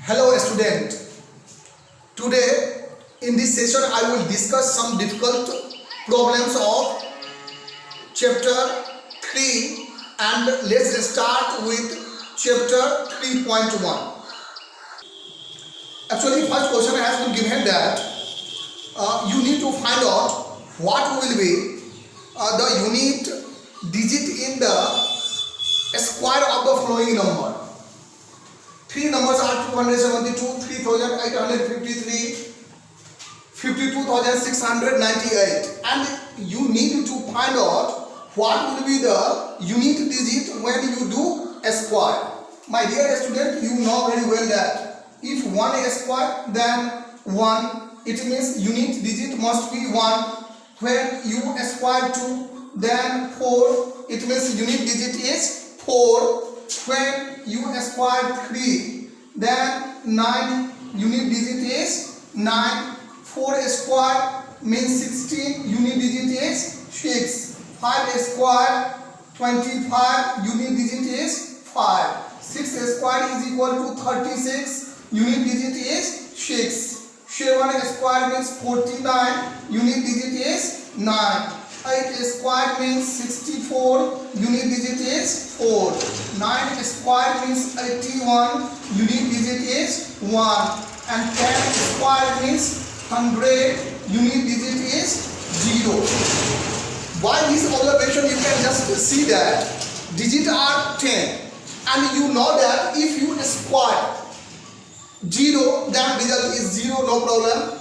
Hello student. Today in this session I will discuss some difficult problems of chapter 3 and let's start with chapter 3.1. Actually first question has been given that you need to find out what will be the unit digit in the square of the following number. Three numbers are 272, 3853, 52,698, and you need to find out what will be the unit digit when you do a square. My dear student, you know very well that if 1 is square then 1, it means unit digit must be 1. When you square 2 then 4, it means unit digit is 4. When you square 3 then 9, unit digit is 9. 4 square means 16, unit digit is 6. 5 square 25, unit digit is 5. 6 square is equal to 36, unit digit is 6. 7 square means 49, unit digit is 9. 8 square means 64, unit digit is 4. 9 square means 81, unit digit is 1. And 10 square means 100, unit digit is 0. By this observation you can just see that digits are 10, and you know that if you square 0 then result is 0, no problem.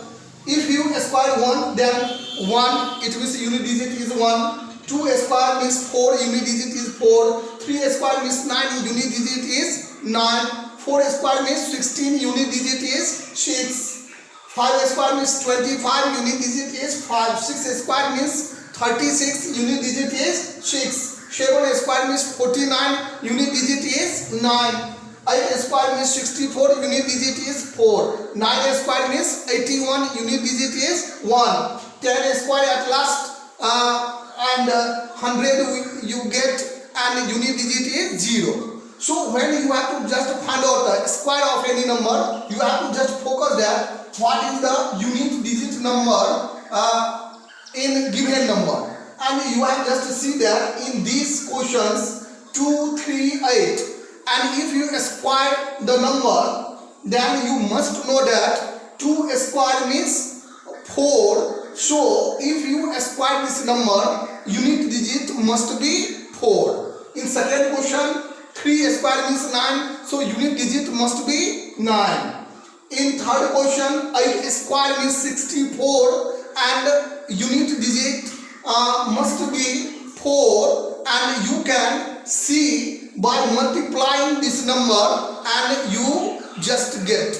If you square 1 then 1, it means unit digit is 1. 2 square means 4, unit digit is 4. 3 square means 9, unit digit is 9. 4 square means 16, unit digit is 6. 5 square means 25, unit digit is 5. 6 square means 36, unit digit is 6. 7 square means 49, unit digit is 9. 8 square means 64, unit digit is 4. 9 square means 81, unit digit is 1. 10 square at last and 100 you get, and unit digit is 0. So when you have to just find out the square of any number, you have to just focus that what is the unit digit number in given number. And you have just to see that in these questions 2, 3, 8. And if you square the number, then you must know that 2 square means 4. So if you square this number, unit digit must be 4. In second question, 3 square means 9. So unit digit must be 9. In third question, 8 square means 64 and unit digit must be 4, and you can see by multiplying this number and you just get.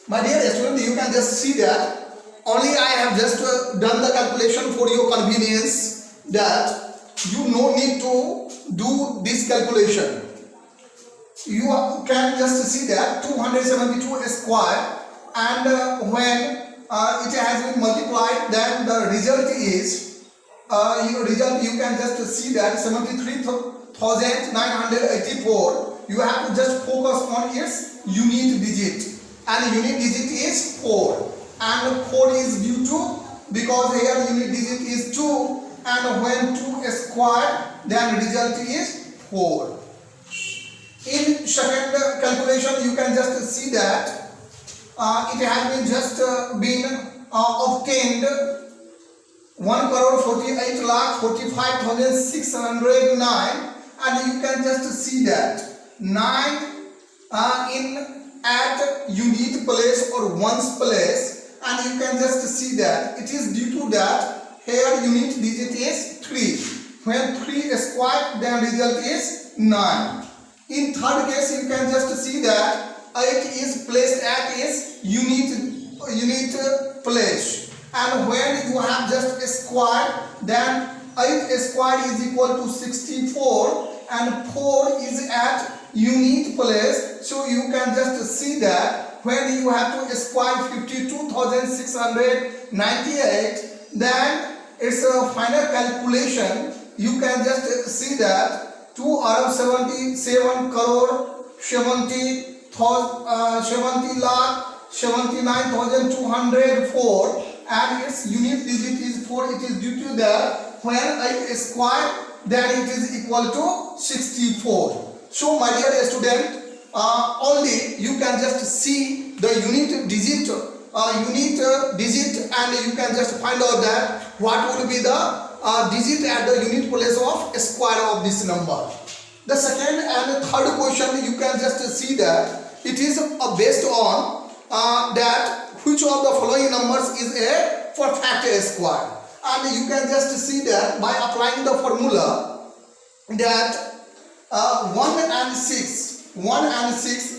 My dear student, you can just see that only I have just done the calculation for your convenience, that you no need to do this calculation. You can just see that 272 square, and when it has been multiplied, then the result is you can just see that 73,984. You have to just focus on its unit digit, and unit digit is 4, and 4 is due to, because here unit digit is 2, and when 2 squared then result is 4. In second calculation you can just see that it has been just been obtained 1,48,45,609, and you can just see that 9 at unit place or ones place, and you can just see that it is due to that here unit digit is 3. When 3 squared then result is 9. In third case you can just see that 8 is placed at its unit place, and when you have just squared then 8 squared is equal to 64 and 4 is at unit place. So you can just see that when you have to square 52,698, then it's a final calculation. You can just see that 2,77 crore 70 lakh 79,204 and its unit digit is 4. It is due to that when I square then it is equal to 64. So my dear student, only you can just see the unit digit and you can just find out that what would be the digit at the unit place of square of this number. The second and third question you can just see that it is based on that which of the following numbers is a perfect square, and you can just see that by applying the formula that 1 and 6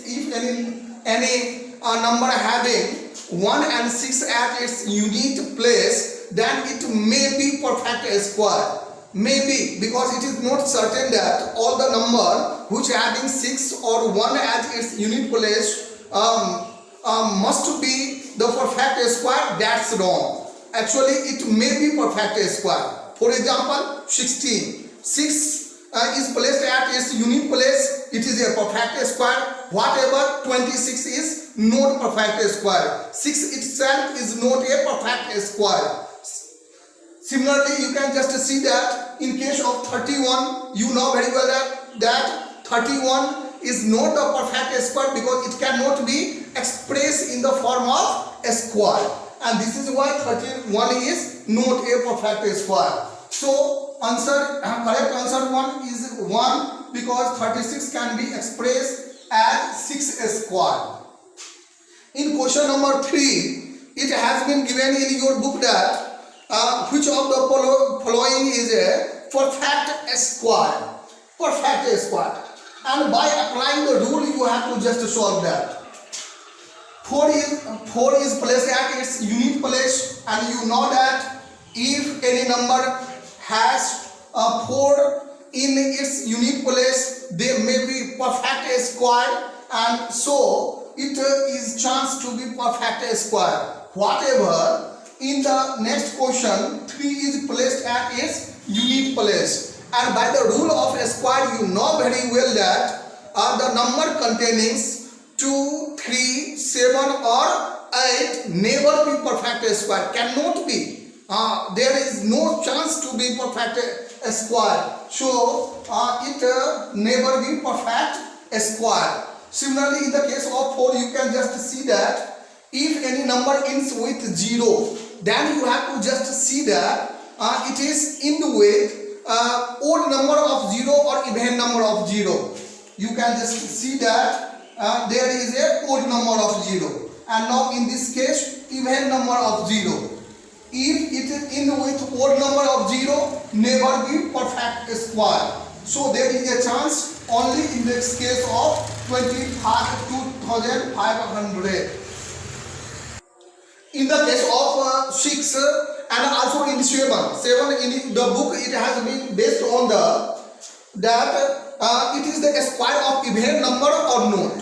if any number having 1 and 6 at its unit place, then it may be perfect square. Maybe, because it is not certain that all the number which having 6 or 1 at its unit place must be the perfect square. That's wrong. Actually it may be perfect square. For example, 16, 6 is placed at its unit place, it is a perfect square. Whatever 26 is not perfect square. 6 itself is not a perfect square. Similarly, you can just see that in case of 31, you know very well that 31 is not a perfect square because it cannot be expressed in the form of a square, and this is why 31 is not a perfect square. So correct answer 1 is 1 because 36 can be expressed as 6 square. In question number 3, it has been given in your book that which of the following is a perfect square. Perfect square. And by applying the rule, you have to just solve that. 4 is placed at its unit place, and you know that if any number has 4 in its unit place, they may be perfect square, and so it is chance to be perfect square. Whatever in the next question 3 is placed at its unit place, and by the rule of square you know very well that the number containing 2, 3, 7 or 8 never be perfect square. Cannot be. There is no chance to be perfect square. So it never be perfect square. Similarly, in the case of 4, you can just see that if any number ends with 0, then you have to just see that it is end with odd number of 0 or even number of 0. You can just see that there is a odd number of 0, and now in this case even number of 0. If it is end with odd number of 0, never be perfect square. So there is a chance only in this case of 25,500. In the case of 6 and also in 7 in the book it has been based on that it is the square of even number or not.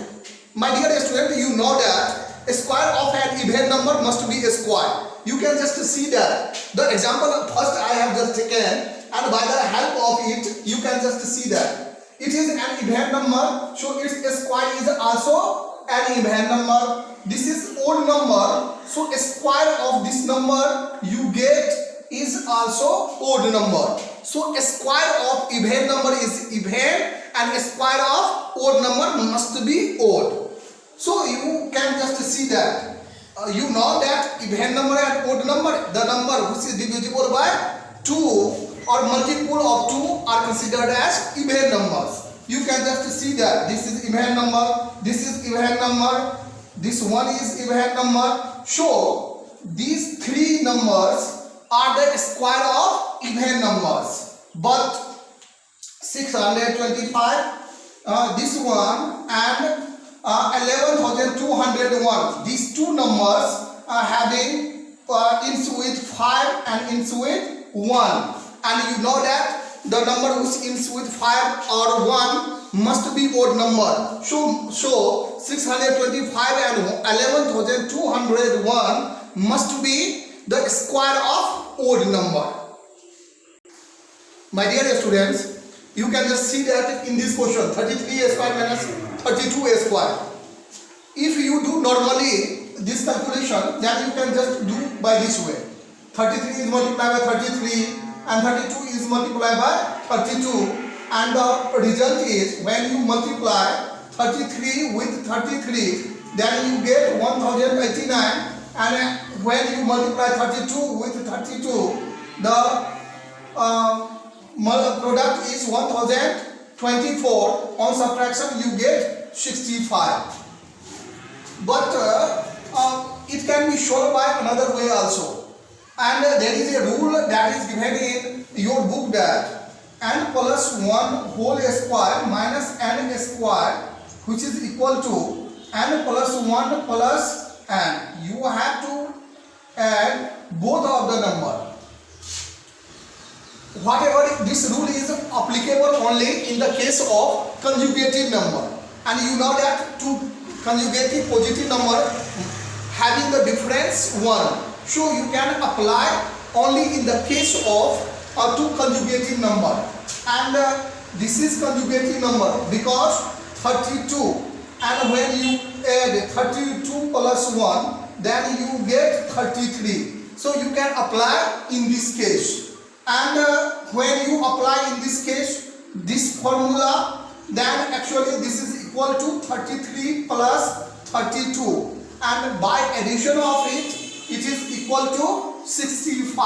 My dear student, you know that a square of an even number must be a square. You can just see that the example first I have just taken, and by the help of it you can just see that it is an even number, so its square is also an even number. This is odd number, so a square of this number you get is also odd number. So a square of even number is even, and a square of odd number must be odd. So you can just see that you know that even number and odd number, the number which is divisible by 2 or multiple of 2 are considered as even numbers. You can just see that this is even number, this is even number, this one is even number. So these 3 numbers are the square of even numbers. But 625, this one, and 11,201, these 2 numbers are having ends with 5 and ends with 1, and you know that the number which ends with 5 or 1 must be odd number. So 625 and 11,201 must be the square of odd number. My dear students, You can just see that in this question, 33a square minus 32a square. If you do normally this calculation, then you can just do by this way. 33 is multiplied by 33 and 32 is multiplied by 32, and the result is when you multiply 33 with 33, then you get 1089, and when you multiply 32 with 32, the product is 1024. On subtraction you get 65. But it can be shown by another way also. And there is a rule that is given in your book that n plus 1 whole square minus n square, which is equal to n plus 1 plus n. You have to add both of the number. Whatever, this rule is applicable only in the case of conjugative number. And you know that two conjugative positive number having the difference 1. So you can apply only in the case of two conjugative number. And this is conjugative number because 32, and when you add 32 plus 1, then you get 33. So you can apply in this case. And when you apply in this case this formula, then actually this is equal to 33 plus 32, and by addition of it, it is equal to 65.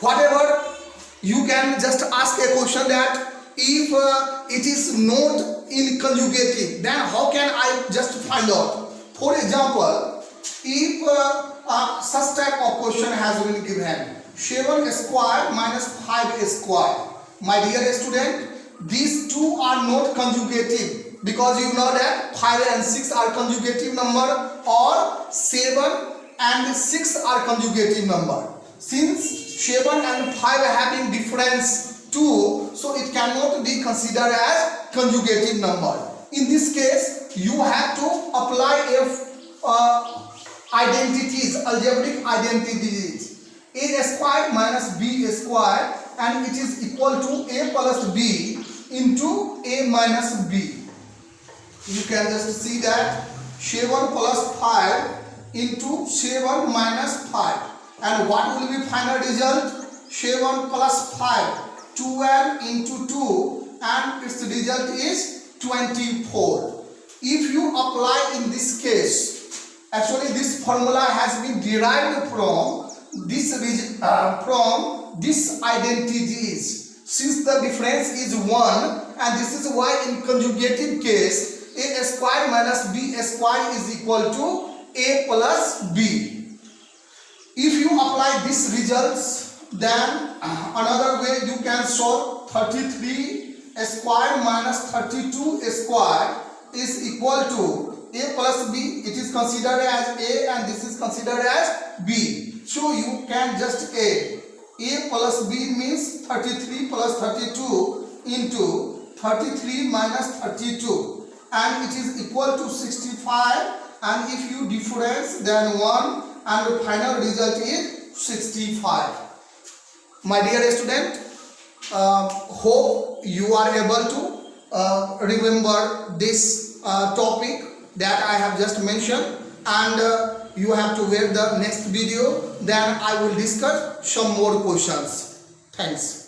Whatever, you can just ask a question that if it is not in conjugative, then how can I just find out? For example, if such type of question has been given, 7 square minus 5 square. My dear student, these two are not conjugative, because you know that 5 and 6 are conjugative number, or 7 and 6 are conjugative number. Since 7 and 5 are having difference 2, so it cannot be considered as conjugative number. In this case, you have to apply identities, algebraic identities. A square minus b square, and it is equal to a plus b into a minus b. You can just see that 7 plus 5 into 7 minus 5. And what will be final result? 7 plus 5, 12 into 2, and its result is 24. If you apply in this case, actually this formula has been derived from this identities. Since the difference is 1, and this is why in conjugative case a square minus b square is equal to a plus b. If you apply these results, then another way you can solve 33 square minus 32 square is equal to a plus b. It is considered as a and this is considered as b. So you can just add a plus b means 33 plus 32 into 33 minus 32, and it is equal to 65, and if you difference then 1, and the final result is 65. My dear student, hope you are able to remember this topic that I have just mentioned, and you have to wait the next video, then I will discuss some more questions. Thanks.